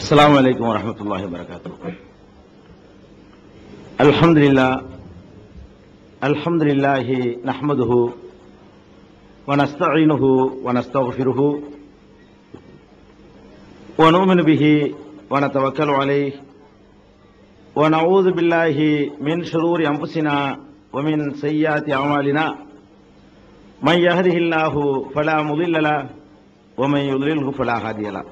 السلام عليكم ورحمة الله وبركاته. الحمد لله نحمده ونستعينه ونستغفره ونؤمن به ونتوكل عليه ونعوذ بالله من شرور أنفسنا ومن سيئات أعمالنا من يهده الله فلا مضل له ومن يضلله فلا هادي له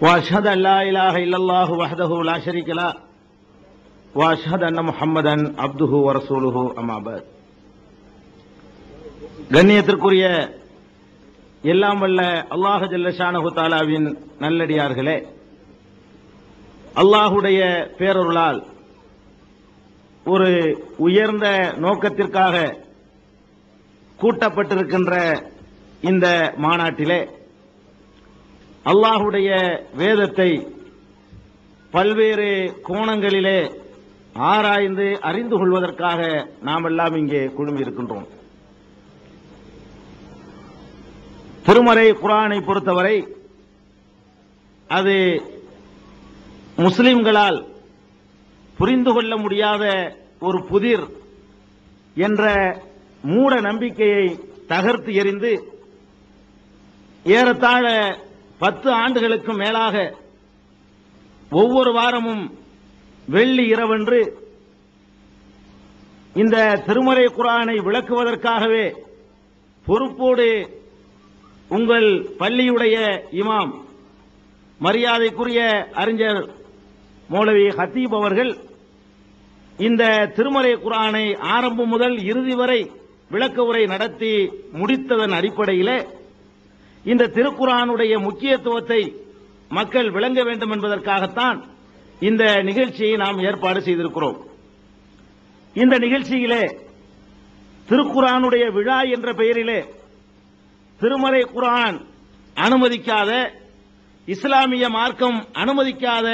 وأشهد أن لا إله إلا الله وحده لا شريك له وأشهد أن محمدا عبده ورسوله أما بعد. கண்ணியத்திற்குரிய எல்லாம் வல்ல அல்லாஹ் ஜல்ல ஷானஹு தஆலாவின் நல்லடியார்களே, அல்லாஹுடைய பேரருளால் ஒரு உயர்ந்த நோக்கத்திற்காக கூட்டப்பட்டிருக்கின்ற இந்த மாநாட்டிலே அல்லாஹுடைய வேதத்தை பல்வேறு கோணங்களிலே ஆராய்ந்து அறிந்து கொள்வதற்காக நாம் எல்லாம் இங்கே குழுமி இருக்கின்றோம். திருமறை குர்ஆனை பொறுத்தவரை அது முஸ்லிம்களால் புரிந்து கொள்ள முடியாத ஒரு புதிர் என்ற மூட நம்பிக்கையை தகர்த்து எறிந்து ஏறத்தாழ 10 ஆண்டுகளுக்கு மேலாக ஒவ்வொரு வாரமும் வெள்ளி இரவன்று இந்த திருமறை குர்ஆனை விளக்குவதற்காகவே பொறுப்போடு உங்கள் பள்ளியுடைய இமாம் மரியாதைக்குரிய அறிஞர் மௌலவி ஹத்தீப் அவர்கள் இந்த திருமறை குர்ஆனை ஆரம்பம் முதல் இறுதி வரை விளக்க உரை நடத்தி முடித்ததன் அடிப்படையிலே இந்த திருக்குர்ஆனுடைய முக்கியத்துவத்தை மக்கள் விளங்க வேண்டும் என்பதற்காகத்தான் இந்த நிகழ்ச்சியை நாம் ஏற்பாடு செய்திருக்கிறோம். இந்த நிகழ்ச்சியிலே திருக்குர்ஆனுடைய விழா என்ற பெயரிலே திருமறை குர்ஆன் அனுமதிக்காத, இஸ்லாமிய மார்க்கம் அனுமதிக்காத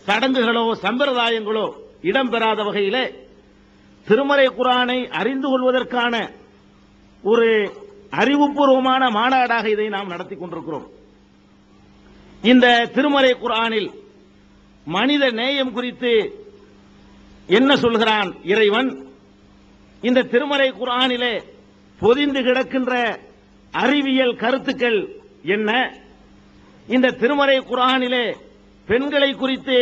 சடங்குகளோ சம்பிரதாயங்களோ இடம்பெறாத வகையிலே திருமறை குர்ஆனை அறிந்து கொள்வதற்கான ஒரு அறிவுபூர்வமான மாநாடாக இதை நாம் நடத்தி கொண்டிருக்கிறோம். இந்த திருமறை குர்ஆனில் மனித நேயம் குறித்து என்ன சொல்கிறான் இறைவன், இந்த திருமறை குர்ஆனிலே பொதிந்து கிடக்கின்ற அறிவியல் கருத்துக்கள் என்ன, இந்த திருமறை குர்ஆனிலே பெண்களை குறித்து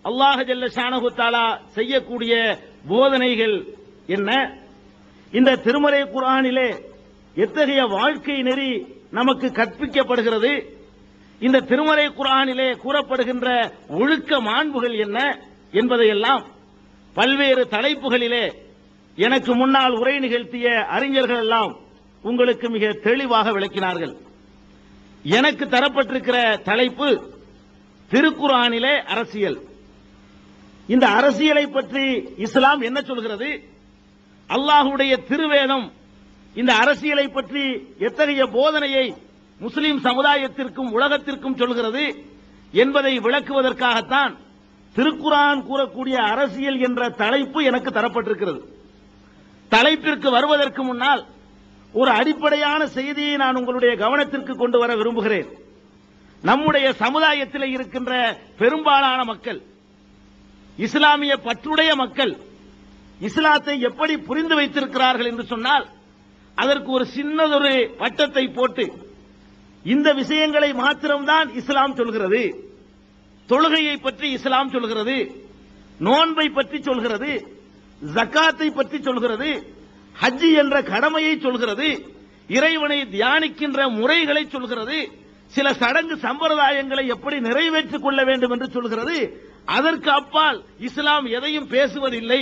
அல்லாஹ் ஜல்ல ஷானஹு தஆலா செய்யக்கூடிய போதனைகள் என்ன, இந்த திருமறை குர்ஆனிலே எத்தகைய வாழ்க்கை நெறி நமக்கு கற்பிக்கப்படுகிறது, இந்த திருமறை குர்ஆனிலே கூறப்படுகின்ற ஒழுக்க மாண்புகள் என்ன என்பதையெல்லாம் பல்வேறு தலைப்புகளிலே எனக்கு முன்னால் உரை நிகழ்த்திய அறிஞர்கள் எல்லாம் உங்களுக்கு மிக தெளிவாக விளக்கினார்கள். எனக்கு தரப்பட்டிருக்கிற தலைப்பு திருக்குர்ஆனிலே அரசியல். இந்த அரசியலை பற்றி இஸ்லாம் என்ன சொல்கிறது, அல்லாஹ்வுடைய திருவேதம் இந்த அரசியலை பற்றி எத்தகைய போதனையை முஸ்லிம் சமுதாயத்திற்கும் உலகத்திற்கும் சொல்கிறது என்பதை விளக்குவதற்காகத்தான் திருக்குர்ஆன் கூறக்கூடிய அரசியல் என்ற தலைப்பு எனக்கு தரப்பட்டிருக்கிறது. தலைப்பிற்கு வருவதற்கு முன்னால் ஒரு அடிப்படையான செய்தியை நான் உங்களுடைய கவனத்திற்கு கொண்டு வர விரும்புகிறேன். நம்முடைய சமுதாயத்தில் இருக்கின்ற பெரும்பாலான மக்கள், இஸ்லாமிய பற்றுடைய மக்கள், இஸ்லாத்தை எப்படி புரிந்து வைத்திருக்கிறார்கள் என்று சொன்னால் அதற்கு ஒரு சின்னதொரு வட்டத்தை போட்டு இந்த விஷயங்களை மாத்திரம்தான் இஸ்லாம் சொல்கிறது. தொழுகையை பற்றி இஸ்லாம் சொல்கிறது, நோன்பை பற்றி சொல்கிறது, ஜகாத்தை பற்றி சொல்கிறது, ஹஜ் என்ற கடமையை சொல்கிறது, இறைவனை தியானிக்கின்ற முறைகளை சொல்கிறது, சில சடங்கு சம்பிரதாயங்களை எப்படி நிறைவேற்றிக் கொள்ள வேண்டும் என்று சொல்கிறது. அதற்கு அப்பால் இஸ்லாம் எதையும் பேசுவதில்லை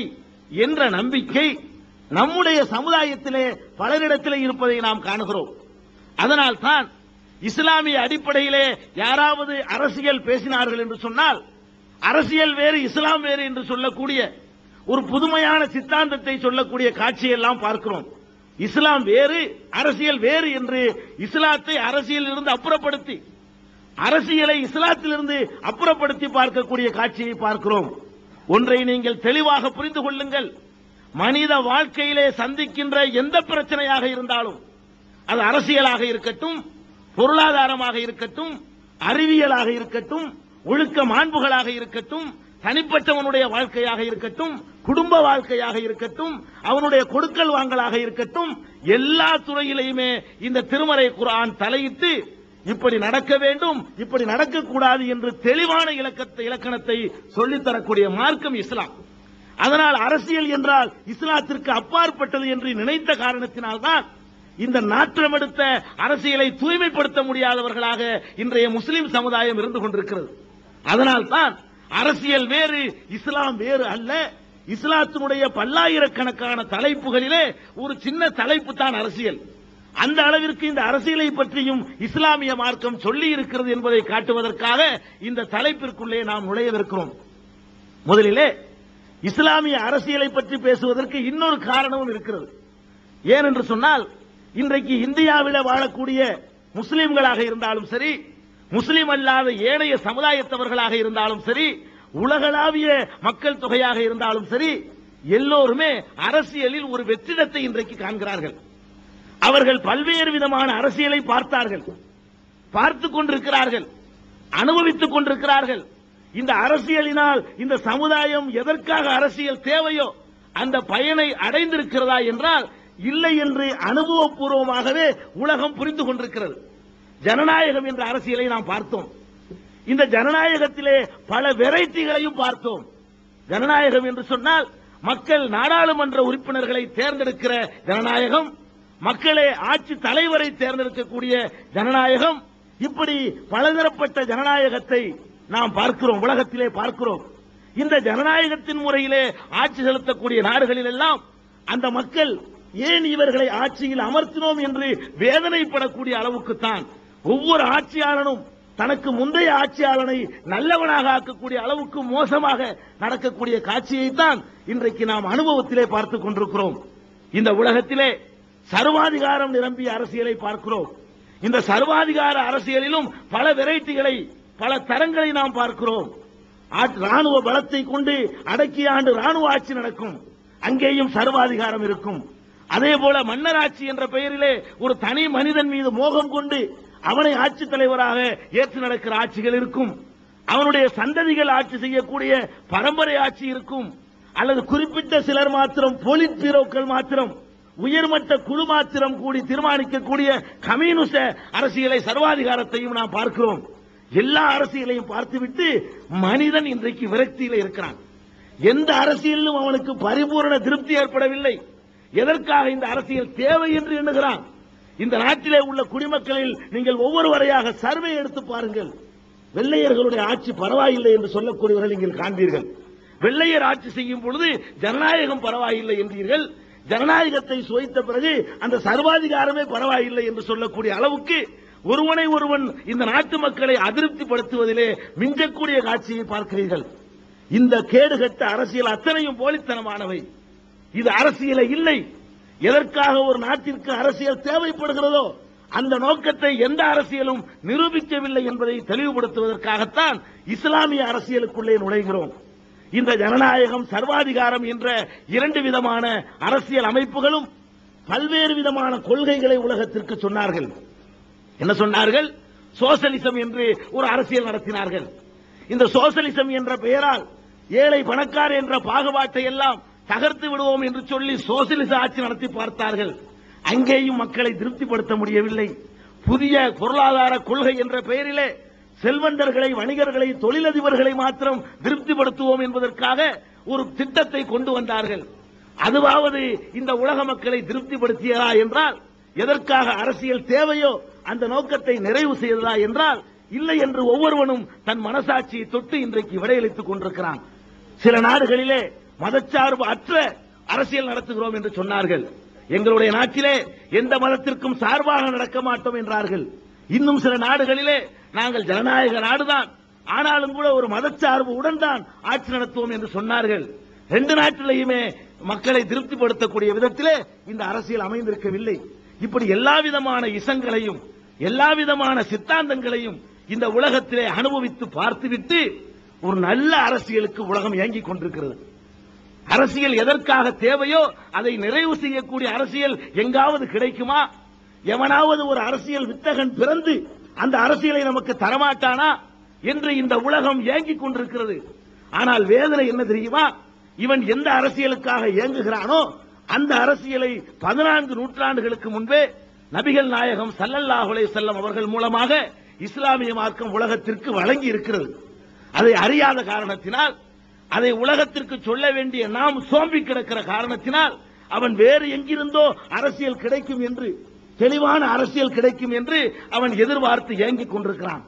என்ற நம்பிக்கை நம்முடைய சமுதாயத்திலே பலரிடத்திலே இருப்பதை நாம் காணுகிறோம். அதனால் தான் இஸ்லாமிய அடிப்படையிலே யாராவது அரசியல் பேசினார்கள் என்று சொன்னால் அரசியல் வேறு இஸ்லாம் வேறு என்று சொல்லக்கூடிய ஒரு புதுமையான சித்தாந்தத்தை சொல்லக்கூடிய காட்சியெல்லாம் பார்க்கிறோம். இஸ்லாம் வேறு அரசியல் வேறு என்று இஸ்லாத்தை அரசியலில் இருந்து அப்புறப்படுத்தி, அரசியலை இஸ்லாத்திலிருந்து அப்புறப்படுத்தி பார்க்கக்கூடிய காட்சியை பார்க்கிறோம். ஒன்றை நீங்கள் தெளிவாக புரிந்து கொள்ளுங்கள், மனித வாழ்க்கையிலே சந்திக்கின்ற எந்த பிரச்சனையாக இருந்தாலும் அது அரசியலாக இருக்கட்டும், பொருளாதாரமாக இருக்கட்டும், அறிவியலாக இருக்கட்டும், ஒழுக்க மாண்புகளாக இருக்கட்டும், தனிப்பட்டவனுடைய வாழ்க்கையாக இருக்கட்டும், குடும்ப வாழ்க்கையாக இருக்கட்டும், அவனுடைய கொடுக்கல் வாங்கலாக இருக்கட்டும், எல்லா துறையிலையுமே இந்த திருமறை குர்ஆன் தலையிட்டு இப்படி நடக்க வேண்டும், இப்படி நடக்கக்கூடாது என்று தெளிவான இலக்கணத்தை சொல்லித்தரக்கூடிய மார்க்கம் இஸ்லாம். அதனால் அரசியல் என்றால் இஸ்லாத்திற்கு அப்பாற்பட்டது என்று நினைத்த காரணத்தினால்தான் இந்த நாற்றமெடுத்த அரசியலை தூய்மைப்படுத்த முடியாதவர்களாக இன்றைய முஸ்லிம் சமுதாயம் இருந்து கொண்டிருக்கிறது. அதனால்தான் அரசியல் வேறு, இஸ்லாம் வேறு அல்ல. இஸ்லாத்தினுடைய பல்லாயிரக்கணக்கான தலைப்புகளிலே ஒரு சின்ன தலைப்பு தான் அரசியல். அந்த அளவிற்கு இந்த அரசியலை பற்றியும் இஸ்லாமிய மார்க்கம் சொல்லி இருக்கிறது என்பதை காட்டுவதற்காக இந்த தலைப்பிற்குள்ளே நாம் நுழையவிருக்கிறோம். முதலிலே இஸ்லாமிய அரசியலை பற்றி பேசுவதற்கு இன்னொரு காரணமும் இருக்கிறது. ஏனென்று சொன்னால், இன்றைக்கு இந்தியாவில் வாழக்கூடிய முஸ்லிம்களாக இருந்தாலும் சரி, முஸ்லிம் அல்லாத ஏனைய சமுதாயத்தவர்களாக இருந்தாலும் சரி, உலகளாவிய மக்கள் தொகையாக இருந்தாலும் சரி, எல்லோருமே அரசியலில் ஒரு வெற்றிடத்தை இன்றைக்கு காண்கிறார்கள். அவர்கள் பல்வேறு விதமான அரசியலை பார்த்தார்கள், பார்த்துக் கொண்டிருக்கிறார்கள், அனுபவித்துக் கொண்டிருக்கிறார்கள். இந்த அரசியலினால் இந்த சமுதாயம் எதற்காக அரசியல் தேவையோ அந்த பயனை அடைந்திருக்கிறதா என்றால் இல்லை என்று அனுபவபூர்வமாகவே உலகம் புரிந்து கொண்டிருக்கிறது. ஜனநாயகம் என்ற அரசியலை நாம் பார்த்தோம். இந்த ஜனநாயகத்திலே பல வெரைட்டிகளையும் பார்த்தோம். ஜனநாயகம் என்று சொன்னால் மக்கள் நாடாளுமன்ற உறுப்பினர்களை தேர்ந்தெடுக்கிற ஜனநாயகம், மக்களே ஆட்சி தலைவரை தேர்ந்தெடுக்கக்கூடிய ஜனநாயகம், இப்படி பலதரப்பட்ட ஜனநாயகத்தை நாம் பார்க்கிறோம், உலகத்திலே பார்க்கிறோம். இந்த ஜனநாயகத்தின் முறையிலே ஆட்சி செலுத்தக்கூடிய நாடுகளில் எல்லாம் அந்த மக்கள் ஏன் இவர்களை ஆட்சியில் அமர்த்தினோம் என்று வேதனைப்படக்கூடிய அளவுக்குத்தான் ஒவ்வொரு ஆட்சியாளனும் தனக்கு முந்தைய ஆட்சியாளனை நல்லவனாக ஆக்கக்கூடிய அளவுக்கு மோசமாக நடக்கக்கூடிய காட்சியைத்தான் இன்றைக்கு நாம் அனுபவத்திலே பார்த்துக் கொண்டிருக்கிறோம். இந்த உலகத்திலே சர்வாதிகாரம் நிரம்பிய அரசியலை பார்க்கிறோம். இந்த சர்வாதிகார அரசியலிலும் பல வெரைட்டிகளை, பல தரங்களை நாம் பார்க்கிறோம். ராணுவ பலத்தை கொண்டு அடக்கிய ஆண்டு ராணுவ ஆட்சி நடக்கும், அங்கேயும் சர்வாதிகாரம் இருக்கும். அதே போல மன்னராட்சி என்ற பெயரிலே ஒரு தனி மனிதன் மீது மோகம் கொண்டு அவனை ஆட்சி தலைவராக ஏற்று நடக்கிற ஆட்சிகள் இருக்கும். அவனுடைய சந்ததிகள் ஆட்சி செய்யக்கூடிய பரம்பரை ஆட்சி இருக்கும். அல்லது குறிப்பிட்ட சிலர் மாத்திரம், போலிட் பீரோக்கள் மாத்திரம், உயர்மட்ட குழு மாத்திரம் கூடி தீர்மானிக்கக்கூடிய கம்யூனிச அரசியலை, சர்வாதிகாரத்தையும் நாம் பார்க்கிறோம். எல்லா அரசியலையும் பார்த்துவிட்டு மனிதன் இன்றைக்கு விரக்தியில் இருக்கிறான். எந்த அரசியலிலும் அவனுக்கு பரிபூர்ண திருப்தி ஏற்படவில்லை. எதற்காக இந்த அரசியல் தேவை என்று எண்ணுகிறான். இந்த நாட்டிலே உள்ள குடிமக்களில் நீங்கள் ஒவ்வொருவரையாக சர்வே எடுத்து பாருங்கள். வெள்ளையர்களுடைய ஆட்சி பரவாயில்லை என்று சொல்லக்கூடியவர்கள் நீங்கள் காண்பீர்கள். வெள்ளையர் ஆட்சி செய்யும் பொழுது ஜனநாயகம் பரவாயில்லை என்றீர்கள். ஜனநாயகத்தை சுவைத்த பிறகு அந்த சர்வாதிகாரமே பரவாயில்லை என்று சொல்லக்கூடிய அளவுக்கு ஒருவனை ஒருவன் இந்த நாட்டு மக்களை அதிருப்திப்படுத்துவதிலே மிஞ்சக்கூடிய காட்சியை பார்க்கிறீர்கள். இந்த கேடுகட்ட அரசியல் அத்தனையும் போலித்தனமானவை. இது அரசியலை இல்லை. எதற்காக ஒரு நாட்டிற்கு அரசியல் தேவைப்படுகிறதோ அந்த நோக்கத்தை எந்த அரசியலும் நிரூபிக்கவில்லை என்பதை தெளிவுபடுத்துவதற்காகத்தான் இஸ்லாமிய அரசியலுக்குள்ளே நுழைகிறோம். இந்த ஜனநாயகம், சர்வாதிகாரம் என்ற இரண்டு விதமான அரசியல் அமைப்புகளும் பல்வேறு விதமான கொள்கைகளை உலகத்திற்கு சொன்னார்கள். என்ன சொன்னார்கள்? சோசலிசம் என்று ஒரு அரசியல் நடத்தினார்கள். இந்த சோசலிசம் என்ற பெயரால் ஏழை பணக்கார என்ற பாகுபாட்டை எல்லாம் தகர்த்து விடுவோம் என்று சொல்லி சோசலிச ஆட்சி நடத்தி பார்த்தார்கள். அங்கேயும் மக்களை திருப்திப்படுத்த முடியவில்லை. புதிய பொருளாதார கொள்கை என்ற பெயரிலே செல்வந்தர்களை, வணிகர்களை, தொழிலதிபர்களை மாத்திரம் திருப்திப்படுத்துவோம் என்பதற்காக ஒரு திட்டத்தை கொண்டு வந்தார்கள். அதுவாவது இந்த உலக மக்களை திருப்திப்படுத்தியதா என்றால், எதற்காக அரசியல் தேவையோ அந்த நோக்கத்தை நிறைவு செய்ததா என்றால் இல்லை என்று ஒவ்வொருவனும் தன் மனசாட்சியை தொட்டு இன்றைக்கு விடையளித்துக் கொண்டிருக்கிறான். சில நாடுகளிலே மதச்சார்பு அற்ற அரசியல் நடத்துகிறோம் என்று சொன்னார்கள். எங்களுடைய நாட்டிலே எந்த மதத்திற்கும் சார்பாக நடக்க மாட்டோம் என்றார்கள். இன்னும் சில நாடுகளிலே நாங்கள் ஜனநாயக நாடுதான், ஆனாலும் கூட ஒரு மதச்சார்பு உடன் தான் ஆட்சி நடத்துவோம் என்று சொன்னார்கள். ரெண்டு நாட்டிலேயுமே மக்களை திருப்திப்படுத்தக்கூடிய விதத்திலே இந்த அரசியல் அமைந்திருக்கவில்லை. இப்படி எல்லா விதமான இசங்களையும் எல்லா விதமான சித்தாந்தங்களையும் இந்த உலகத்திலே அனுபவித்து பார்த்துவிட்டு ஒரு நல்ல அரசியலுக்கு உலகம் இயங்கிக் கொண்டிருக்கிறது. அரசியல் எதற்காக தேவையோ அதை நிறைவு செய்யக்கூடிய அரசியல் எங்காவது கிடைக்குமா? எவனாவது ஒரு அரசியல் வித்தகன் பிறந்து அந்த அரசியலை நமக்கு தரமாட்டானா? என்று இந்த உலகம் ஏங்கிக் கொண்டிருக்கிறது. ஆனால் வேதனை என்ன தெரியுமா? இவன் எந்த அரசியலுக்காக ஏங்குகிறானோ அந்த அரசியலை 14 நூற்றாண்டுகளுக்கு முன்பே நபிகள் நாயகம் ஸல்லல்லாஹு அலைஹி வஸல்லம் அவர்கள் மூலமாக இஸ்லாமிய மார்க்கம் உலகத்திற்கு வழங்கி இருக்கிறது. அதை அறியாத காரணத்தினால், அதை உலகத்திற்கு சொல்ல வேண்டிய நாம் சோம்பி கிடக்கிற காரணத்தினால், அவன் வேறு எங்கிருந்தோ அரசியல் கிடைக்கும் என்று, தெளிவான அரசியல் கிடைக்கும் என்று அவன் எதிர்பார்த்து ஏங்கிக் கொண்டிருக்கிறான்.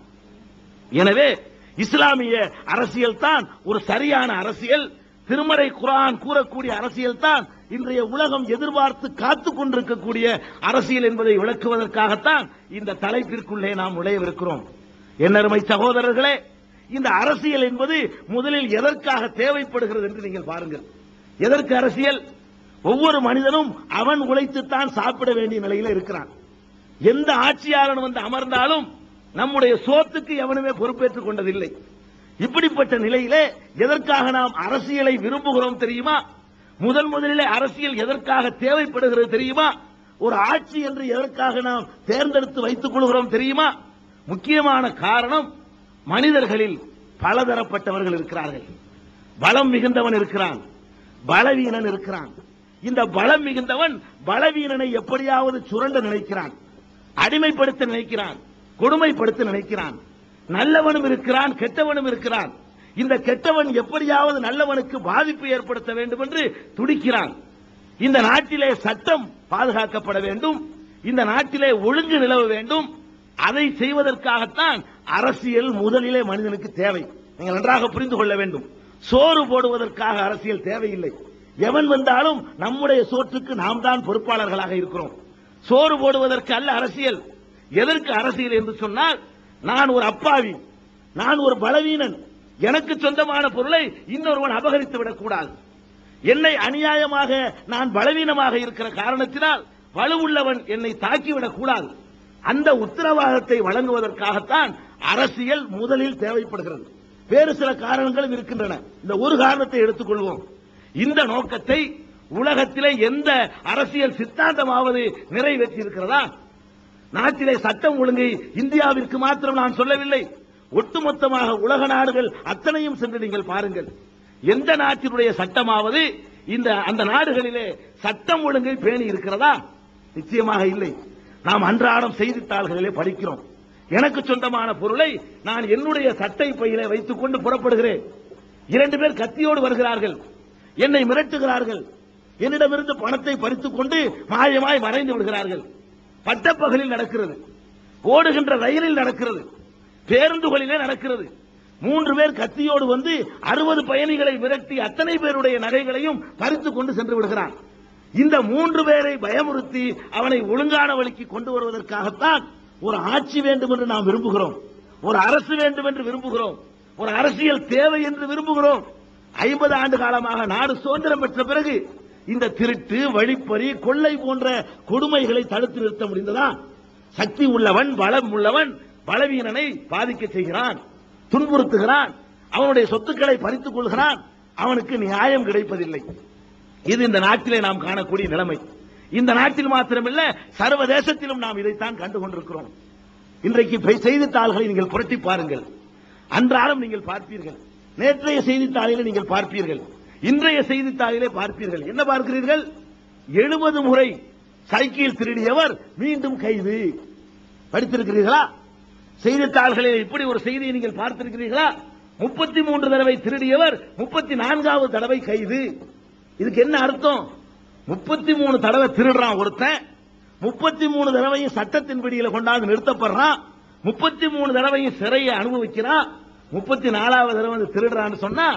எனவே இஸ்லாமிய அரசியல் தான் ஒரு சரியான அரசியல், திருமறை குர்ஆன் கூறக்கூடிய அரசியல் தான் இன்றைய உலகம் எதிர்பார்த்து காத்துக் கொண்டிருக்கக்கூடிய அரசியல் என்பதை விளக்குவதற்காகத்தான் இந்த தலைப்பிற்குள்ளே நாம் நுழையவிருக்கிறோம். என்னருமை சகோதரர்களே, இந்த அரசியல் என்பது முதலில் எதற்காக தேவைப்படுகிறது என்று நீங்கள் பாருங்கள். எதற்கு அரசியல்? ஒவ்வொரு மனிதனும் அவன் உழைத்துத்தான் சாப்பிட வேண்டிய நிலையில் இருக்கிறான். எந்த ஆட்சியாளன் வந்து அமர்ந்தாலும் நம்முடைய சோத்துக்கு எவனுமே பொறுப்பேற்றுக் கொண்டதில்லை. இப்படிப்பட்ட நிலையிலே எதற்காக நாம் அரசியலை விரும்புகிறோம் தெரியுமா? முதலிலே அரசியல் எதற்காக தேவைப்படுகிறது தெரியுமா? ஒரு ஆட்சி என்று எதற்காக நாம் தேர்ந்தெடுத்து வைத்துக் கொள்கிறோம் தெரியுமா? முக்கியமான காரணம், மனிதர்களில் பலதரப்பட்டவர்கள் இருக்கிறார்கள். பலம் மிகுந்தவன் இருக்கிறான், பலவீனன் இருக்கிறான். இந்த பலம் மிகுந்தவன் பலவீனனை எப்படியாவது சுரண்ட நினைக்கிறான், அடிமைப்படுத்த நினைக்கிறான், கொடுமைப்படுத்த நினைக்கிறான். நல்லவனும் இருக்கிறான், கெட்டவனும் இருக்கிறான். இந்த கெட்டவன் எப்படியாவது நல்லவனுக்கு பாதிப்பு ஏற்படுத்த வேண்டும் என்று துடிக்கிறான். இந்த நாட்டிலே சட்டம் பாதுகாக்கப்பட வேண்டும், இந்த நாட்டிலே ஒழுங்கு நிலவ வேண்டும். அதை செய்வதற்காகத்தான் அரசியல் முதலிலே மனிதனுக்கு தேவை. நீங்கள் நன்றாக புரிந்து கொள்ள வேண்டும். சோறு போடுவதற்காக அரசியல் தேவையில்லை. எவன் வந்தாலும் நம்முடைய சோற்றுக்கு நாம் தான் பொறுப்பாளர்களாக இருக்கிறோம். சோறு போடுவதற்கு அல்ல அரசியல். எதற்கு அரசியல் என்று சொன்னால், நான் ஒரு அப்பாவி, நான் ஒரு பலவீனன், எனக்கு சொந்தமான பொருளை இன்னொருவன் அபகரித்து விடக்கூடாது. என்னை அநியாயமாக நான் பலவீனமாக இருக்கிற காரணத்தினால் வலுவுள்ளவன் என்னை தாக்கிவிடக் கூடாது. அந்த உத்தரவாதத்தை வழங்குவதற்காகத்தான் அரசியல் முதலில் தேவைப்படுகிறது. வேறு சில காரணங்களும் இருக்கின்றன. இந்த ஒரு காரணத்தை எடுத்துக்கொள்வோம். இந்த நோக்கத்தை உலகத்திலே எந்த அரசியல் சித்தாந்தமாவது நிறைவேற்றி இருக்கிறதா? நாட்டிலே சட்டம் ஒழுங்கை இந்தியாவிற்கு மாத்திரம் நான் சொல்லவில்லை, ஒட்டுமொத்தமாக உலக நாடுகள் அத்தனையும் சென்று நீங்கள் பாருங்கள். எந்த நாட்டினுடைய சட்டமாவது அந்த நாடுகளிலே சட்டம் ஒழுங்கை பேணி இருக்கிறதா? நிச்சயமாக இல்லை. நாம் அன்றாடம் செய்தித்தாள்களிலே படிக்கிறோம். எனக்கு சொந்தமான பொருளை நான் என்னுடைய சட்டை பையிலே வைத்துக் கொண்டு புறப்படுகிறேன். 2 பேர் கத்தியோடு வருகிறார்கள், என்னை மிரட்டுகிறார்கள், என்னிடமிருந்து பணத்தை பறித்துக் கொண்டு மாயமாய் மறைந்து விடுகிறார்கள். பட்டப்பகலில் நடக்கிறது, ஓடுகின்ற ரயிலில் நடக்கிறது, பேருந்துகளிலே நடக்கிறது. 3 பேர் கத்தியோடு வந்து 60 பயணிகளை விரட்டி அத்தனை பேருடைய நகைகளையும் பறித்துக் கொண்டு சென்று விடுகிறான். இந்த 3 பேரை பயமுறுத்தி அவனை ஒழுங்கான வழிக்கு கொண்டு வருவதற்காகத்தான் ஒரு ஆட்சி வேண்டும் என்று நாம் விரும்புகிறோம், ஒரு அரசு வேண்டும் என்று விரும்புகிறோம், ஒரு அரசியல் தேவை என்று விரும்புகிறோம். 50 ஆண்டு காலமாக நாடு சுதந்திரம் பெற்ற பிறகு இந்த திருட்டு, வழிப்பறி, கொள்ளை போன்ற கொடுமைகளை தடுத்து நிறுத்த முடிந்ததா? சக்தி உள்ளவன், பலம் உள்ளவன் பலவீனனை பாதிக்க செய்கிறான், துன்புறுத்துகிறான், அவனுடைய சொத்துக்களை பறித்துக் கொள்கிறான், அவனுக்கு நியாயம் கிடைப்பதில்லை. இது இந்த நாட்டிலே நாம் காணக்கூடிய நிலைமை. இந்த நாட்டில் மாத்திரமல்ல, சர்வதேசத்திலும் நாம் இதைத்தான் கண்டு கொண்டிருக்கிறோம். இன்றைக்கு செய்தித்தாள்களை நீங்கள் புரட்டி பாருங்கள், அன்றாடம் நீங்கள் பார்ப்பீர்கள். நேற்றைய செய்தித்தாளிலே நீங்கள் பார்ப்பீர்கள், இன்றைய செய்தித்தாளிலே பார்ப்பீர்கள். என்ன பார்க்கிறீர்கள்? 70 முறை சைக்கிள் திருடியவர் மீண்டும் கைது. படித்திருக்கிறீர்களா? செய்தித்தாள்களில் இப்படி ஒரு செய்தியை நீங்கள் பார்த்திருக்கிறீர்களா? 33 தடவை திருடியவர் 34வது தடவை கைது. இதுக்கு என்ன அர்த்தம்? 33 தடவை திருடுறான் ஒருத்தன், 33 தடவையும் சட்டத்தின் பிடியில கொண்டாந்து நிறுத்தப்படுறான், 33 தடவையும் சிறையை அனுபவிக்கிறான், 34வது தடவை திருடுறான்னு சொன்னா